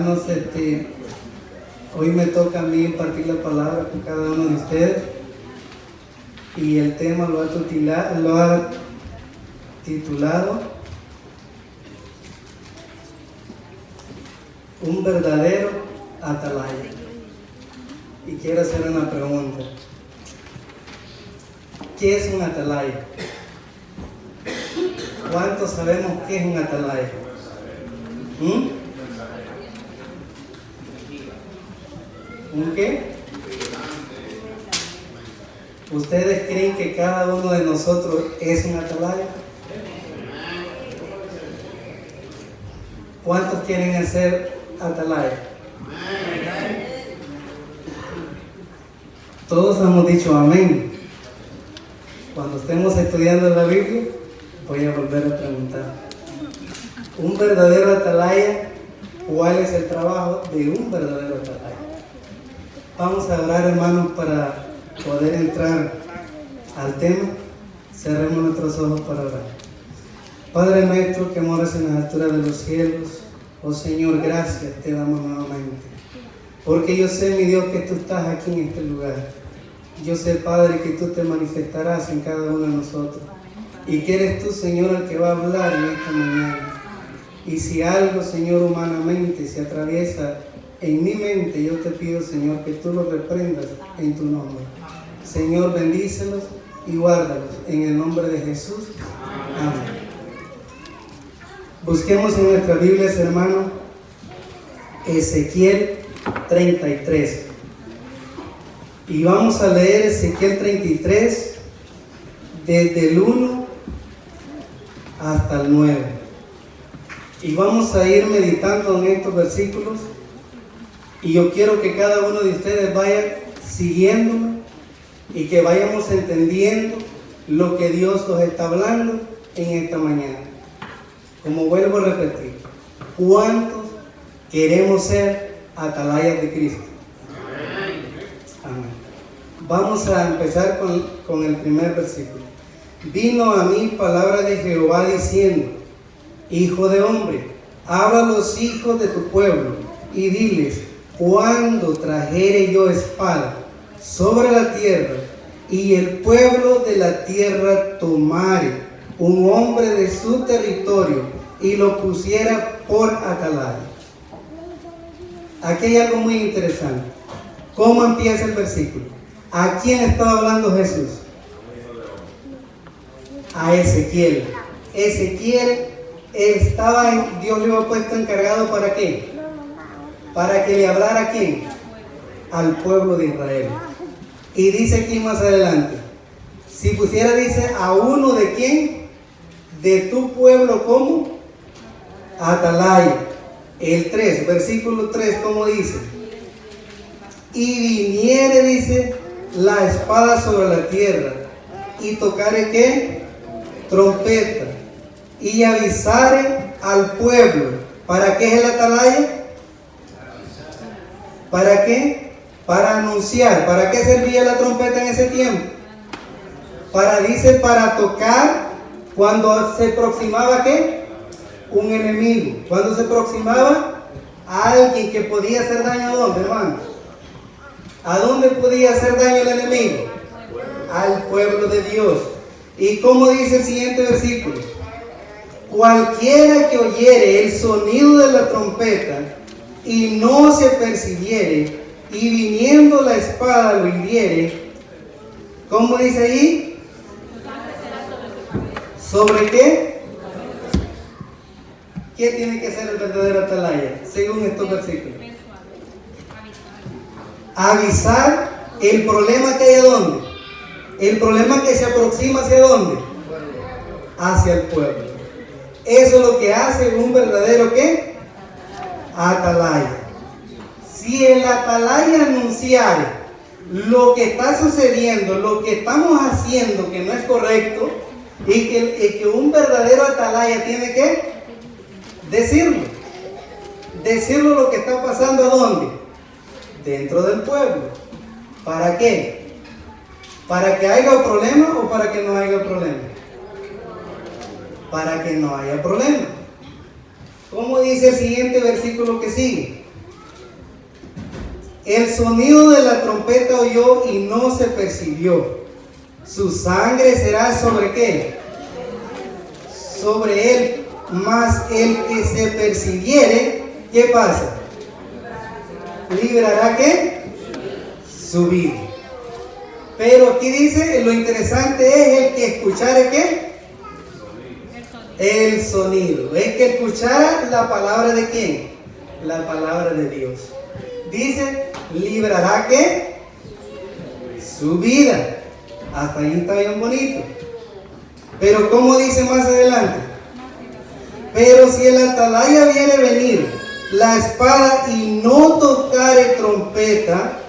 hermanos, hoy me toca a mí impartir la palabra por cada uno de ustedes y el tema lo ha titulado Un verdadero atalaya. Y quiero hacer una pregunta. ¿Qué es un atalaya? ¿Cuántos sabemos qué es un atalaya? ¿Un qué? ¿Ustedes creen que cada uno de nosotros es un atalaya? ¿Cuántos quieren ser atalaya? Todos hemos dicho amén. Cuando estemos estudiando la Biblia, voy a volver a preguntar. Un verdadero atalaya, ¿cuál es el trabajo de un verdadero atalaya? Vamos a orar, hermanos, para poder entrar al tema. Cerremos nuestros ojos para orar. Padre nuestro que moras en las alturas de los cielos, oh Señor, gracias te damos nuevamente. Porque yo sé, mi Dios, que tú estás aquí en este lugar. Yo sé, Padre, que tú te manifestarás en cada uno de nosotros. Y que eres tú, Señor, el que va a hablar en esta mañana. Y si algo, Señor, humanamente se atraviesa en mi mente, yo te pido, Señor, que tú lo reprendas en tu nombre. Señor, bendícelos y guárdalos en el nombre de Jesús. Amén. Busquemos en nuestras Biblias, hermano, Ezequiel 33. Y vamos a leer Ezequiel 33 desde el 1 hasta el 9. Y vamos a ir meditando en estos versículos. Y yo quiero que cada uno de ustedes vaya siguiéndome y que vayamos entendiendo lo que Dios nos está hablando en esta mañana. Como vuelvo a repetir, ¿cuántos queremos ser atalayas de Cristo? Amén. Vamos a empezar con el primer versículo. Vino a mí palabra de Jehová diciendo: Hijo de hombre, habla a los hijos de tu pueblo y diles: cuando trajere yo espada sobre la tierra y el pueblo de la tierra tomare un hombre de su territorio y lo pusiera por atalaya. Aquí hay algo muy interesante. ¿Cómo empieza el versículo? ¿A quién estaba hablando Jesús? A Ezequiel. Ezequiel Dios le había puesto encargado ¿para qué? Para que le hablara ¿a quién? Al pueblo de Israel. Y dice aquí más adelante, si pusiera, dice, a uno de quién, de tu pueblo, ¿cómo? Atalaya. El 3, versículo 3, ¿cómo dice? Y viniere, dice, la espada sobre la tierra, y tocare ¿qué? Trompeta, y avisare al pueblo. ¿Para qué es el atalaya? ¿Para qué? Para anunciar. ¿Para qué servía la trompeta en ese tiempo? Para tocar cuando se aproximaba ¿qué? Un enemigo. Cuando se aproximaba a alguien que podía hacer daño. ¿A dónde, hermano? ¿A dónde podía hacer daño el enemigo? Al pueblo de Dios. ¿Y cómo dice el siguiente versículo? Cualquiera que oyere el sonido de la trompeta y no se percibiere, y viniendo la espada lo hiriere, ¿cómo dice ahí? ¿Sobre qué? ¿Qué tiene que ser el verdadero atalaya? Según estos versículos. Avisar el problema que hay a dónde. El problema que se aproxima hacia dónde. Hacia el pueblo. Eso es lo que hace un verdadero ¿qué? Atalaya. Si el atalaya anunciara lo que está sucediendo, lo que estamos haciendo que no es correcto, y que un verdadero atalaya tiene que decirlo lo que está pasando, ¿a dónde? Dentro del pueblo. ¿Para qué? ¿Para que haya problema o para que no haya problema? Para que no haya problema. ¿Cómo dice el siguiente versículo que sigue? El sonido de la trompeta oyó y no se percibió. Su sangre será sobre ¿qué? Sobre él. Mas el que se percibiere, ¿qué pasa? Librará ¿qué? Su vida. Pero aquí dice, lo interesante es el que escuchare ¿qué? El sonido. El que escuchara la palabra de ¿quién? La palabra de Dios. Dice, librará ¿qué? Su vida. Hasta ahí está bien bonito. Pero ¿cómo dice más adelante? Pero si el atalaya viere venir la espada y no tocare trompeta,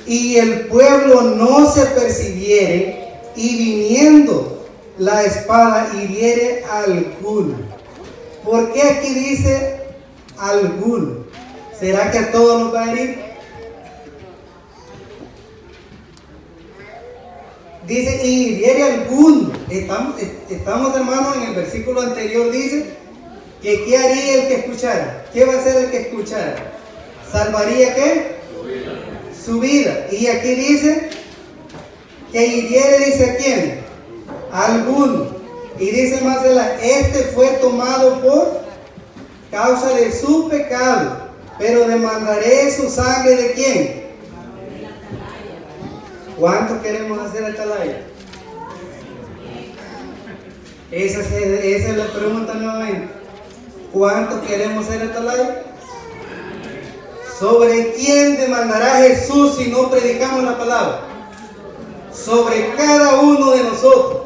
y el pueblo no se percibiere, y viniendo la espada hiriere alguno. ¿Por qué aquí dice alguno? ¿Será que a todos nos va a herir? Dice, y hiriere alguno. Estamos hermanos, en el versículo anterior dice que ¿qué haría el que escuchara? ¿Qué va a hacer el que escuchara? ¿Salvaría qué? Su vida. Y aquí dice que hiriere, dice ¿a quién? Alguno. Y dice más adelante, este fue tomado por causa de su pecado, pero demandaré su sangre ¿de quién? ¿Cuánto queremos hacer atalaya? Esa es la pregunta nuevamente. ¿Cuánto queremos ser atalaya? ¿Sobre quién demandará Jesús si no predicamos la palabra? Sobre cada uno de nosotros,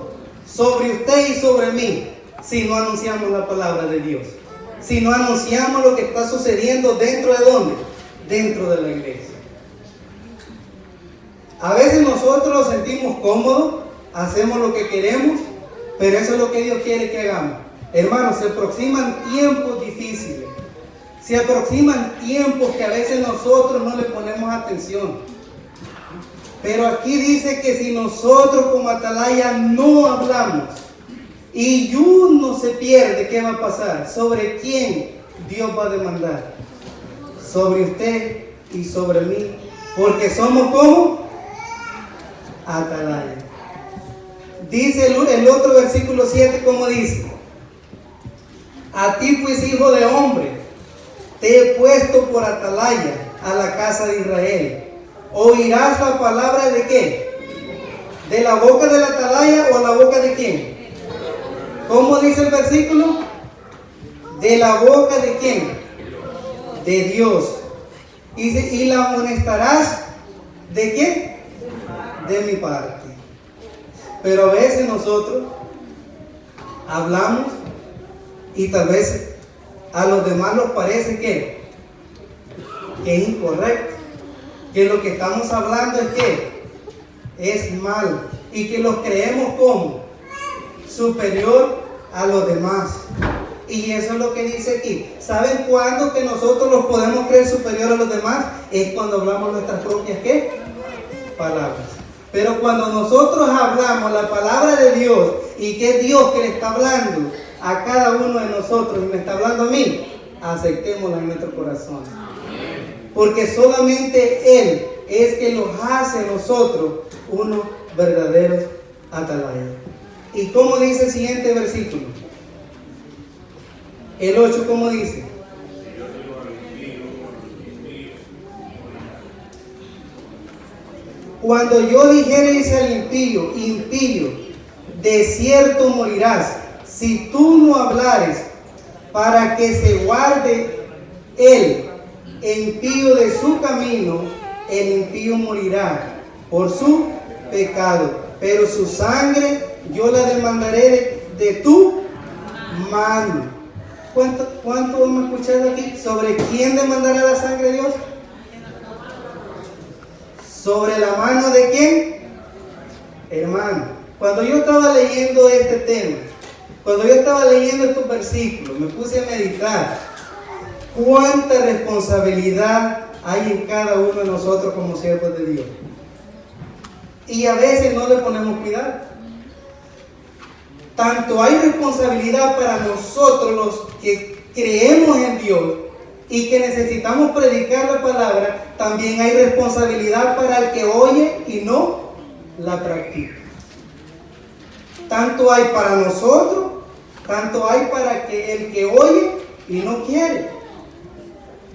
sobre usted y sobre mí, si no anunciamos la palabra de Dios, si no anunciamos lo que está sucediendo dentro de ¿dónde? Dentro de la iglesia. A veces nosotros nos sentimos cómodos, hacemos lo que queremos, pero eso es lo que Dios quiere que hagamos. Hermanos, se aproximan tiempos difíciles, se aproximan tiempos que a veces nosotros no le ponemos atención. Pero aquí dice que si nosotros como atalaya no hablamos y uno se pierde, ¿qué va a pasar? ¿Sobre quién Dios va a demandar? Sobre usted y sobre mí, porque somos como atalaya. Dice el otro versículo 7, como dice: a ti pues, hijo de hombre, te he puesto por atalaya a la casa de Israel. ¿Oirás la palabra de qué? ¿De la boca del atalaya o la boca de quién? ¿Cómo dice el versículo? ¿De la boca de quién? De Dios. Y la amonestarás ¿de qué? De mi parte. Pero a veces nosotros hablamos y tal vez a los demás nos parece que es incorrecto, que lo que estamos hablando es que es mal y que los creemos como superior a los demás. Y eso es lo que dice aquí. ¿Saben cuándo que nosotros los podemos creer superior a los demás? Es cuando hablamos nuestras propias ¿qué? Palabras. Pero cuando nosotros hablamos la palabra de Dios y que es Dios que le está hablando a cada uno de nosotros y me está hablando a mí, aceptémosla en nuestro corazón. Porque solamente Él es que nos hace a nosotros unos verdaderos atalayas. ¿Y cómo dice el siguiente versículo? El 8, ¿cómo dice? Cuando yo dijere, dice al impío, impío, de cierto morirás, si tú no hablares, para que se guarde él, impío de su camino, el impío morirá por su pecado, pero su sangre yo la demandaré de tu mano. ¿Cuánto hemos escuchado aquí? ¿Sobre quién demandará la sangre de Dios? ¿Sobre la mano de quién? Hermano, cuando yo estaba leyendo este tema, cuando yo estaba leyendo estos versículos, me puse a meditar cuánta responsabilidad hay en cada uno de nosotros como siervos de Dios. Y a veces no le ponemos cuidado. Tanto hay responsabilidad para nosotros los que creemos en Dios, y que necesitamos predicar la palabra, también hay responsabilidad para el que oye y no la practica. Tanto hay para nosotros, tanto hay para el que oye y no quiere.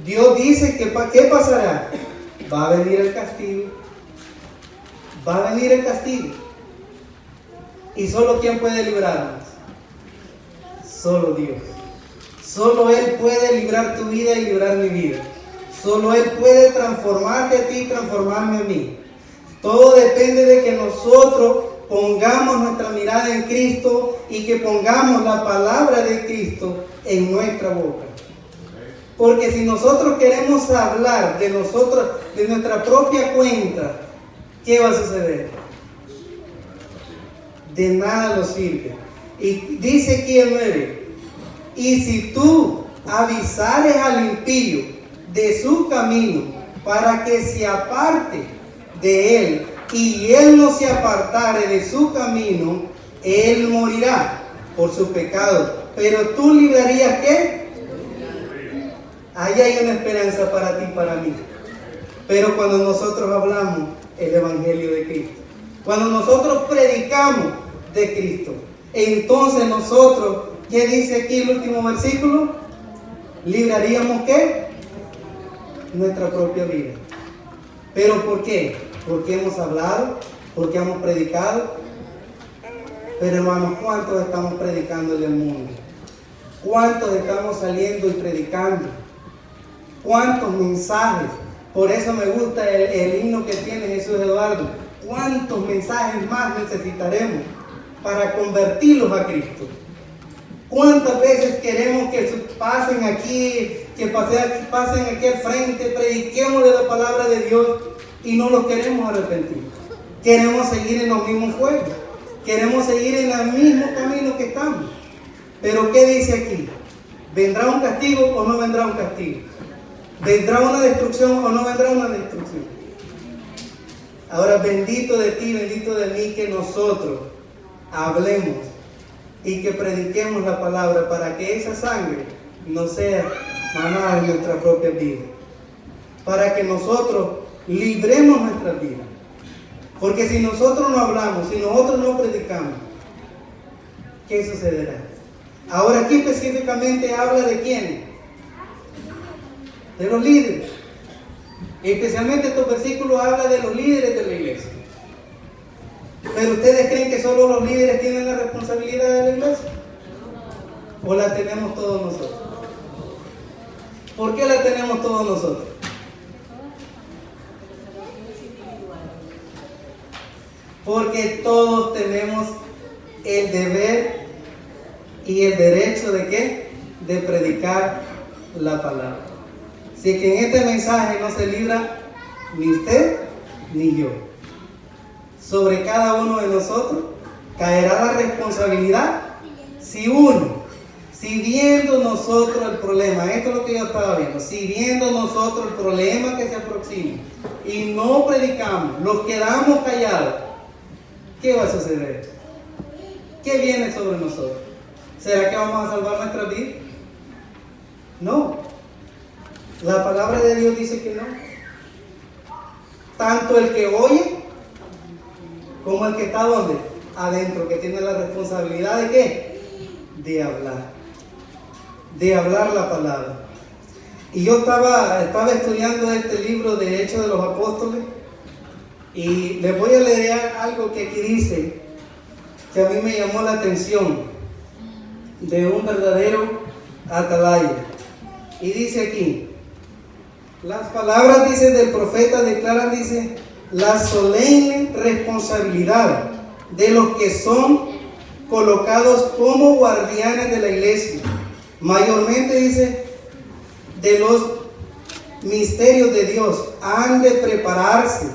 Dios dice que ¿qué pasará? Va a venir el castigo. Va a venir el castigo. ¿Y solo quién puede librarnos? Solo Dios. Solo Él puede librar tu vida y librar mi vida. Solo Él puede transformarte a ti y transformarme a mí. Todo depende de que nosotros pongamos nuestra mirada en Cristo y que pongamos la palabra de Cristo en nuestra boca. Porque si nosotros queremos hablar de nosotros, de nuestra propia cuenta, ¿qué va a suceder? De nada nos sirve. Y dice aquí el 9, y si tú avisares al impío de su camino para que se aparte de él, y él no se apartare de su camino, él morirá por su pecado. Pero tú librarías ¿qué? Ahí hay una esperanza para ti y para mí. Pero cuando nosotros hablamos el Evangelio de Cristo, cuando nosotros predicamos de Cristo, entonces nosotros, ¿qué dice aquí el último versículo? ¿Libraríamos qué? Nuestra propia vida. ¿Pero por qué? Porque hemos hablado, porque hemos predicado. Pero hermanos, ¿cuántos estamos predicando en el mundo? ¿Cuántos estamos saliendo y predicando? ¿Cuántos mensajes? Por eso me gusta el himno que tiene Jesús Eduardo. ¿Cuántos mensajes más necesitaremos para convertirlos a Cristo? ¿Cuántas veces queremos que pasen aquí, que pasen aquí al frente, prediquemos de la palabra de Dios y no los queremos arrepentir? Queremos seguir en los mismos juegos, queremos seguir en el mismo camino que estamos. Pero ¿qué dice aquí? ¿Vendrá un castigo o no vendrá un castigo? ¿Vendrá una destrucción o no vendrá una destrucción? Ahora, bendito de ti, bendito de mí, que nosotros hablemos y que prediquemos la palabra para que esa sangre no sea manada en nuestra propia vida. Para que nosotros libremos nuestra vida. Porque si nosotros no hablamos, si nosotros no predicamos, ¿qué sucederá? Ahora aquí específicamente habla de quién. De los líderes. Especialmente estos versículos hablan de los líderes de la iglesia. Pero ¿ustedes creen que solo los líderes tienen la responsabilidad de la iglesia? ¿O la tenemos todos nosotros? ¿Por qué la tenemos todos nosotros? Porque todos tenemos el deber y el derecho de ¿qué? De predicar la palabra. Así que en este mensaje no se libra ni usted ni yo. Sobre cada uno de nosotros caerá la responsabilidad si viendo nosotros el problema, esto es lo que yo estaba viendo, si viendo nosotros el problema que se aproxima y no predicamos, nos quedamos callados, ¿qué va a suceder? ¿Qué viene sobre nosotros? ¿Será que vamos a salvar nuestra vida? No. La palabra de Dios dice que no. Tanto el que oye como el que está ¿dónde? Adentro, que tiene la responsabilidad de ¿qué? De hablar. De hablar la palabra. Y yo estaba estudiando este libro de Hechos de los Apóstoles y les voy a leer algo que aquí dice, que a mí me llamó la atención, de un verdadero atalaya. Y dice aquí, las palabras, dice, del profeta declaran, dice, la solemne responsabilidad de los que son colocados como guardianes de la iglesia. Mayormente, dice, de los misterios de Dios, han de prepararse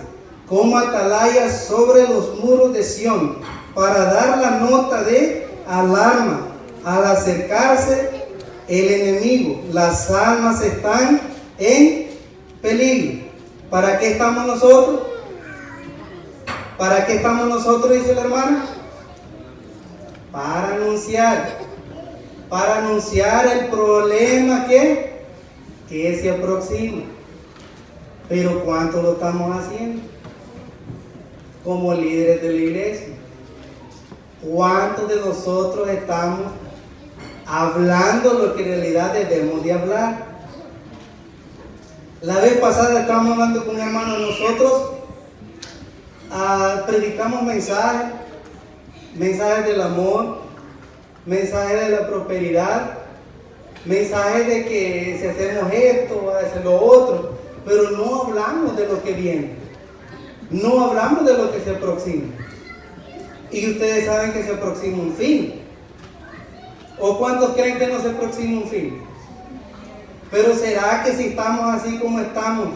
como atalayas sobre los muros de Sión para dar la nota de alarma al acercarse el enemigo. Las almas están en peligro. ¿Para qué estamos nosotros? ¿Para qué estamos nosotros? Dice la hermana. Para anunciar el problema que que se aproxima. Pero ¿cuánto lo estamos haciendo? Como líderes de la iglesia. ¿Cuántos de nosotros estamos hablando lo que en realidad debemos de hablar? La vez pasada estábamos hablando con un hermano, nosotros predicamos mensajes del amor, mensajes de la prosperidad, mensajes de que si hacemos esto, va a hacer lo otro, pero no hablamos de lo que viene, no hablamos de lo que se aproxima. Y ustedes saben que se aproxima un fin. ¿O cuántos creen que no se aproxima un fin? Pero ¿será que si estamos así como estamos,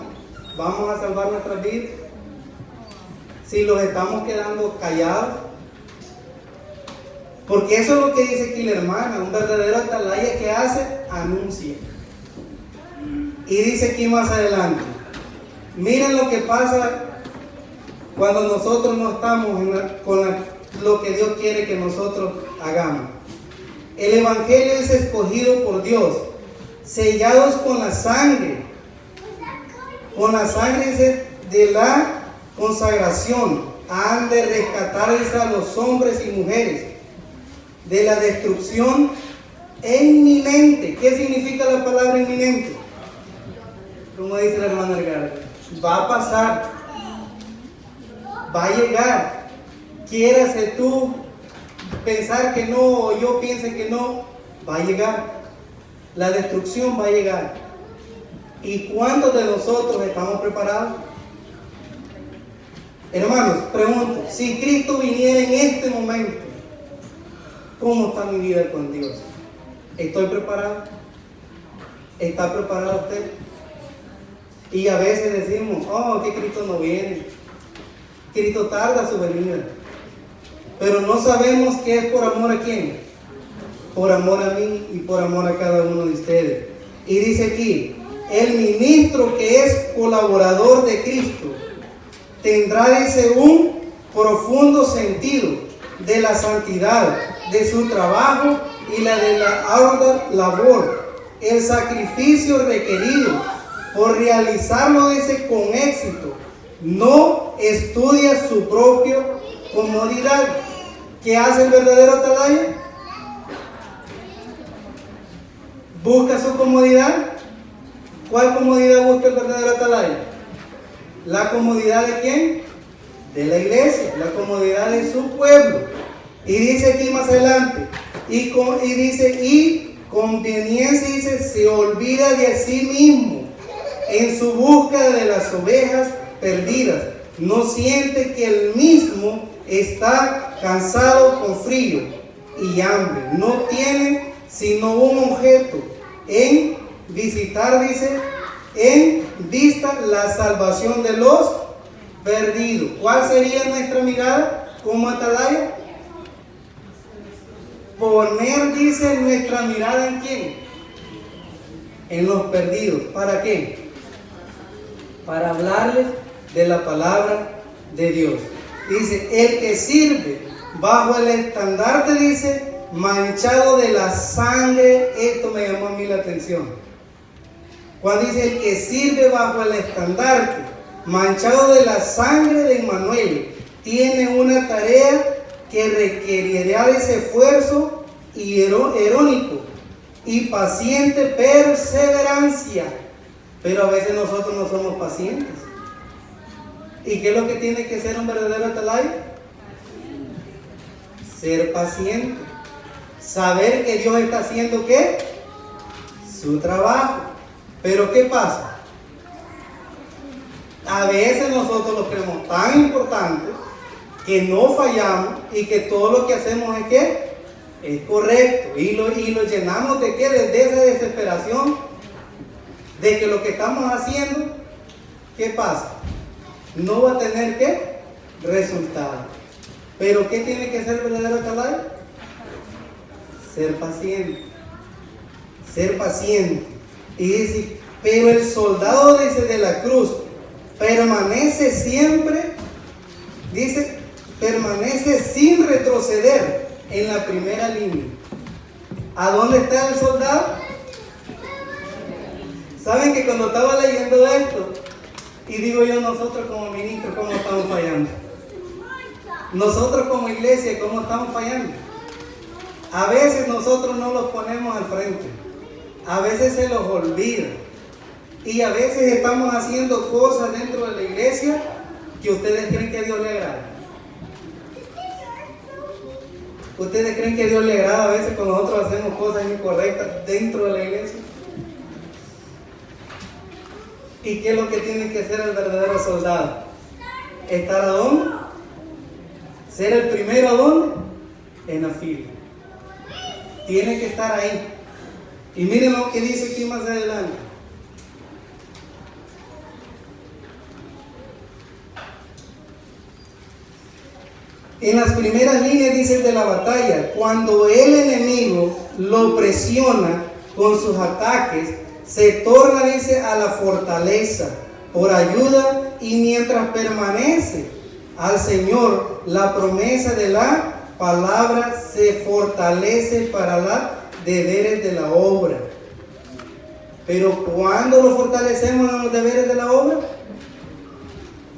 vamos a salvar nuestras vidas? Si los estamos quedando callados. Porque eso es lo que dice aquí la hermana, un verdadero atalaya que hace, anuncia. Y dice aquí más adelante, miren lo que pasa cuando nosotros no estamos lo que Dios quiere que nosotros hagamos. El evangelio es escogido por Dios, sellados con la sangre de la consagración, han de rescatarles a los hombres y mujeres de la destrucción inminente. ¿Qué significa la palabra inminente? Como dice la hermana Edgardo, va a pasar, va a llegar. Quiérase tú pensar que no, o yo piense que no, va a llegar. La destrucción va a llegar. ¿Y cuántos de nosotros estamos preparados? Hermanos, pregunto, si Cristo viniera en este momento, ¿cómo está mi vida con Dios? ¿Estoy preparado? ¿Está preparado usted? Y a veces decimos, oh, que Cristo no viene. Cristo tarda su venida. Pero no sabemos que es por amor a quién. Por amor a mí y por amor a cada uno de ustedes. Y dice aquí, el ministro que es colaborador de Cristo tendrá, dice, un profundo sentido de la santidad, de su trabajo y la de la ardua labor. El sacrificio requerido por realizarlo, dice, con éxito. No estudia su propia comodidad. ¿Qué hace el verdadero atalaya? ¿Busca su comodidad? ¿Cuál comodidad busca el verdadero atalaya? ¿La comodidad de quién? De la iglesia, la comodidad de su pueblo. Y dice aquí más adelante, y conveniencia, dice, se olvida de sí mismo en su búsqueda de las ovejas perdidas. No siente que él mismo está cansado con frío y hambre. No tiene sino un objeto en visitar, dice, en vista la salvación de los perdidos. ¿Cuál sería nuestra mirada como atalaya? Poner, dice, nuestra mirada ¿en quién? En los perdidos. ¿Para qué? Para hablarles de la palabra de Dios. Dice, el que sirve bajo el estandarte, dice, manchado de la sangre. Esto me llamó a mí la atención. Cuando dice el que sirve bajo el estandarte, manchado de la sangre de Emmanuel, tiene una tarea que requerirá de ese esfuerzo heroico y paciente perseverancia. Pero a veces nosotros no somos pacientes. ¿Y qué es lo que tiene que ser un verdadero atalaya? Ser paciente. Saber que Dios está haciendo ¿qué? Su trabajo. Pero ¿qué pasa? A veces nosotros lo creemos tan importante que no fallamos y que todo lo que hacemos es ¿qué? Es correcto. Y lo llenamos de ¿qué? De esa desesperación de que lo que estamos haciendo, ¿qué pasa? No va a tener ¿qué? Resultado. Pero ¿qué tiene que ser el verdadero atalaya? Ser paciente. Ser paciente. Y dice, pero el soldado, dice, de la cruz permanece siempre, dice, permanece sin retroceder en la primera línea. ¿A dónde está el soldado? Saben que cuando estaba leyendo esto, y digo yo, nosotros como ministros, ¿cómo estamos fallando? Nosotros como iglesia, ¿cómo estamos fallando? A veces nosotros no los ponemos al frente, a veces se los olvida, y a veces estamos haciendo cosas dentro de la iglesia que ustedes creen que a Dios le agrada. ¿Ustedes creen que a Dios le agrada a veces cuando nosotros hacemos cosas incorrectas dentro de la iglesia? ¿Y qué es lo que tiene que hacer el verdadero soldado? ¿Estar a dónde? ¿Ser el primero a dónde? En la fila. Tiene que estar ahí. Y miren lo que dice aquí más adelante. En las primeras líneas dice de la batalla, cuando el enemigo lo presiona con sus ataques, se torna, dice, a la fortaleza por ayuda, y mientras permanece al Señor, la promesa de la palabra se fortalece para los deberes de la obra. Pero ¿cuándo lo fortalecemos en los deberes de la obra?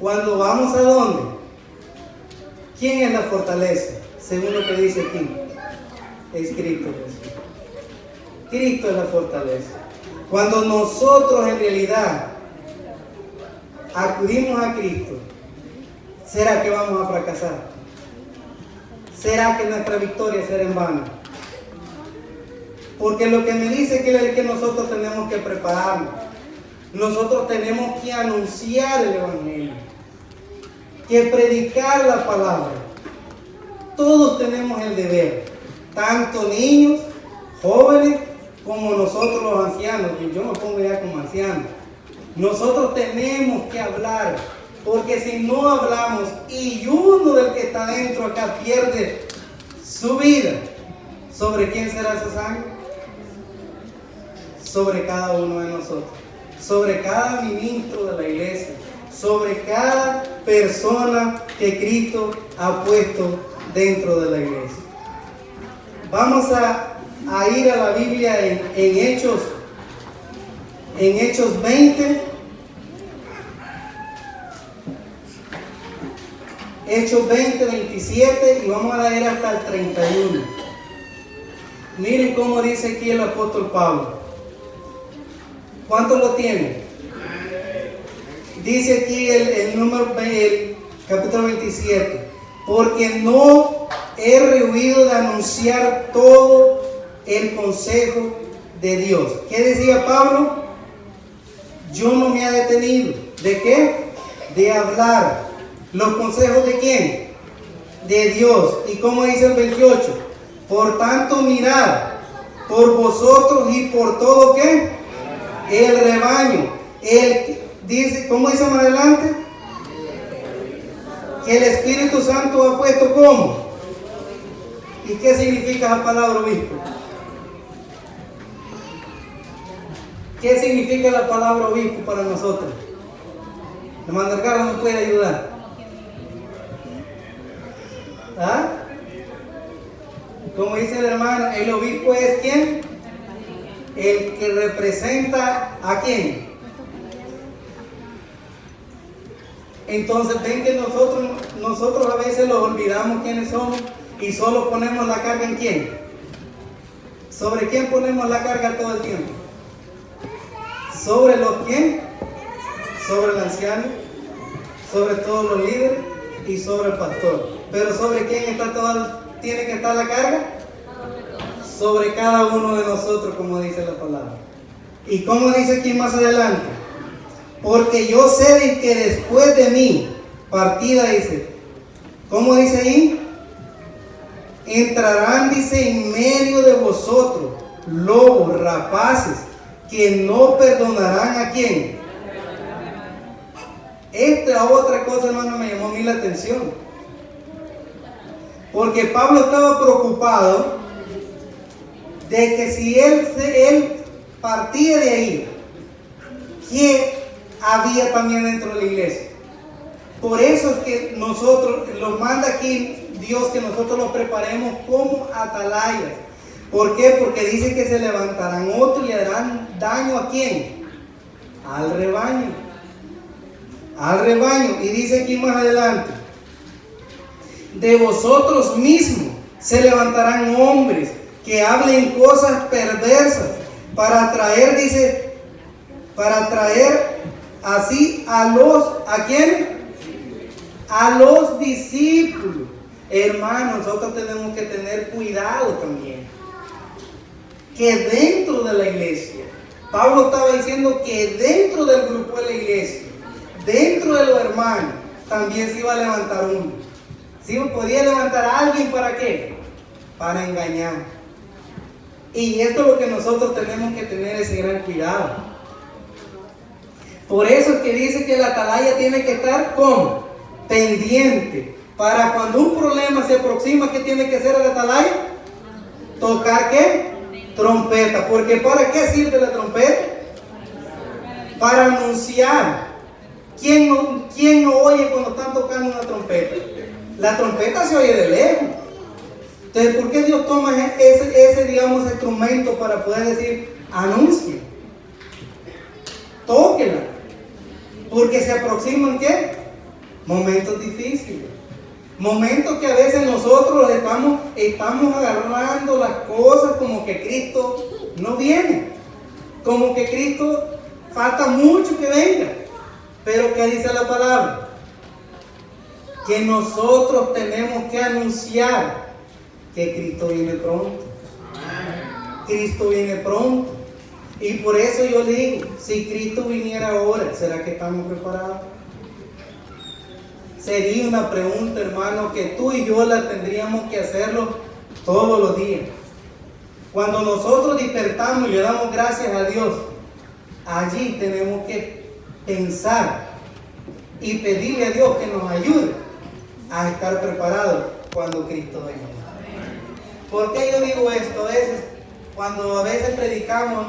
Cuando vamos a dónde. ¿Quién es la fortaleza? Según lo que dice aquí, es Cristo. Cristo es la fortaleza. Cuando nosotros en realidad acudimos a Cristo, ¿será que vamos a fracasar? ¿Será que nuestra victoria será en vano? Porque lo que me dice es que nosotros tenemos que prepararnos. Nosotros tenemos que anunciar el Evangelio, que predicar la palabra. Todos tenemos el deber, tanto niños, jóvenes, como nosotros los ancianos, y yo me pongo ya como anciano. Nosotros tenemos que hablar, porque si no hablamos y uno del que está dentro acá pierde su vida, ¿sobre quién será esa sangre? Sobre cada uno de nosotros, sobre cada ministro de la iglesia, sobre cada persona que Cristo ha puesto dentro de la iglesia. Vamos a ir a la Biblia en Hechos 20. Hechos 20, 27, y vamos a leer hasta el 31. Miren cómo dice aquí el apóstol Pablo. ¿Cuántos lo tienen? Dice aquí el capítulo 27. Porque no he rehuido de anunciar todo el consejo de Dios. ¿Qué decía Pablo? Yo no me he detenido. ¿De qué? De hablar. ¿Los consejos de quién? De Dios. ¿Y cómo dice el 28? Por tanto, mirad por vosotros y por todo, ¿qué? El rebaño. Dice, ¿cómo dice más adelante? Que el Espíritu Santo ha puesto ¿cómo? ¿Y qué significa esa palabra, obispo? ¿Qué significa la palabra obispo para nosotros? Hermano Carlos nos puede ayudar. ¿Ah? Como dice el hermano, el obispo es ¿quién? El que representa ¿a quién? Entonces ven que nosotros a veces los olvidamos quiénes somos y solo ponemos la carga en quién. ¿Sobre quién ponemos la carga todo el tiempo? ¿Sobre los quién? Sobre el anciano, sobre todos los líderes y sobre el pastor. Pero ¿sobre quién tiene que estar la carga? Sobre cada uno de nosotros, como dice la palabra. ¿Y cómo dice aquí más adelante? Porque yo sé que después de mí, partida dice, ¿cómo dice ahí? Entrarán, dice, en medio de vosotros lobos rapaces que no perdonarán a quién. Esta otra cosa, hermano, me llamó a mí la atención. Porque Pablo estaba preocupado de que si él partía de ahí, ¿qué había también dentro de la iglesia? Por eso es que nosotros, nos manda aquí Dios que nosotros los preparemos como atalayas. ¿Por qué? Porque dice que se levantarán otros y le harán daño ¿a quién? Al rebaño. Al rebaño. Y dice aquí más adelante: de vosotros mismos se levantarán hombres que hablen cosas perversas para atraer, dice, para atraer así ¿a quién? A los discípulos. Hermanos, nosotros tenemos que tener cuidado también. Que dentro de la iglesia, Pablo estaba diciendo que dentro del grupo de la iglesia, dentro de los hermanos, también se iba a levantar uno. ¿Sí? Podía levantar a alguien, ¿para qué? Para engañar. Y esto es lo que nosotros tenemos que tener, ese gran cuidado. Por eso es que dice que la atalaya tiene que estar como pendiente. Para cuando un problema se aproxima, ¿qué tiene que hacer la atalaya? ¿Tocar qué? Trompeta. Porque ¿para qué sirve la trompeta? Para anunciar. ¿Quién no oye cuando están tocando una trompeta? La trompeta se oye de lejos. Entonces, ¿por qué Dios toma ese digamos, instrumento para poder decir, anuncie? Tóquela. Porque se aproximan, ¿qué? Momentos difíciles. Momentos que a veces nosotros estamos agarrando las cosas como que Cristo no viene. Como que Cristo falta mucho que venga. Pero ¿qué dice la palabra? Que nosotros tenemos que anunciar que Cristo viene pronto. Cristo viene pronto. Y por eso yo digo, si Cristo viniera ahora, ¿será que estamos preparados? Sería una pregunta, hermano, que tú y yo la tendríamos que hacerlo todos los días. Cuando nosotros despertamos y le damos gracias a Dios, allí tenemos que pensar y pedirle a Dios que nos ayude a estar preparados cuando Cristo venga. ¿Por qué yo digo esto? Cuando a veces predicamos